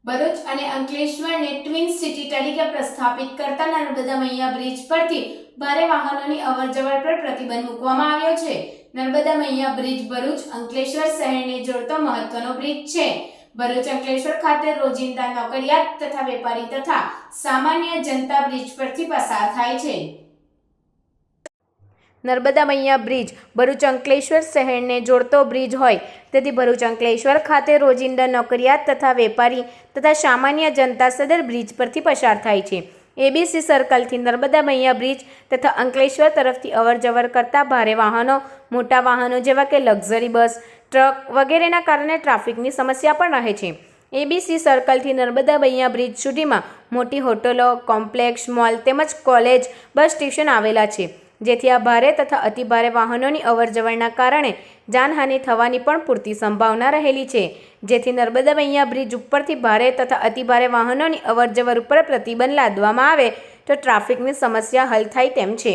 ભરૂચ અને અંકલેશ્વરને twin city તરીકે પ્રસ્થાપિત કરતા નર્મદા મૈયા બ્રિજ પરથી ભારે વાહનોની અવરજવર પર પ્રતિબંધ મૂકવામાં આવ્યો છે। નર્મદા મૈયા બ્રિજ ભરૂચ અંકલેશ્વર શહેરને જોડતો મહત્વનો બ્રિજ છે। ભરૂચ અંકલેશ્વર ખાતે રોજિંદા નોકરિયાત તથા વેપારી તથા સામાન્ય જનતા બ્રિજ પરથી પસાર થાય છે। નર્મદા મૈયા બ્રિજ ભરૂચ અંકલેશ્વર શહેરને જોડતો બ્રિજ હોય તેથી ભરૂચ અંકલેશ્વર ખાતે રોજિંદા નોકરિયાત તથા વેપારી તથા સામાન્ય જનતા સદર બ્રિજ પરથી પસાર થાય છે। એબીસી સર્કલથી નર્મદા મૈયા બ્રિજ તથા અંકલેશ્વર તરફથી અવરજવર કરતા ભારે વાહનો, મોટા વાહનો જેવા કે લક્ઝરી બસ, ટ્રક વગેરેના કારણે ટ્રાફિકની સમસ્યા પણ રહે છે। એબીસી સર્કલથી નર્મદા મૈયા બ્રિજ સુધીમાં મોટી હોટલો, કોમ્પ્લેક્સ, મોલ તેમજ કોલેજ, બસ સ્ટેશન આવેલા છે, જેથી આ ભારે તથા અતિભારે વાહનોની અવરજવરના કારણે જાનહાનિ થવાની પણ પૂરતી સંભાવના રહેલી છે, જેથી નર્મદા મૈયા બ્રિજ ઉપરથી ભારે તથા અતિભારે વાહનોની અવરજવર ઉપર પ્રતિબંધ લાદવામાં આવે તો ટ્રાફિકની સમસ્યા હલ થાય તેમ છે,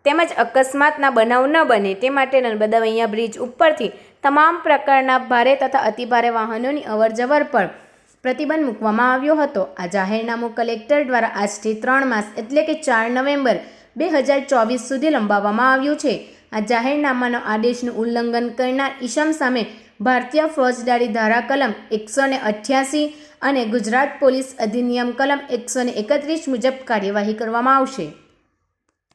તેમજ અકસ્માતના બનાવ ન બને તે માટે નર્મદા મૈયા બ્રિજ ઉપરથી તમામ પ્રકારના ભારે તથા અતિભારે વાહનોની અવરજવર પર પ્રતિબંધ મૂકવામાં આવ્યો હતો। આ જાહેરનામું કલેક્ટર દ્વારા આજથી 3 માસ એટલે કે 4 નવેમ્બર 2024 સુધી લંબાવવામાં આવ્યું છે। આ જાહેરનામાનો આદેશનું ઉલ્લંઘન કરનાર ઈસમ સામે ભારતીય ફોજદારી ધારા કલમ 188 અને ગુજરાત પોલીસ અધિનિયમ કલમ 131 મુજબ કાર્યવાહી કરવામાં આવશે।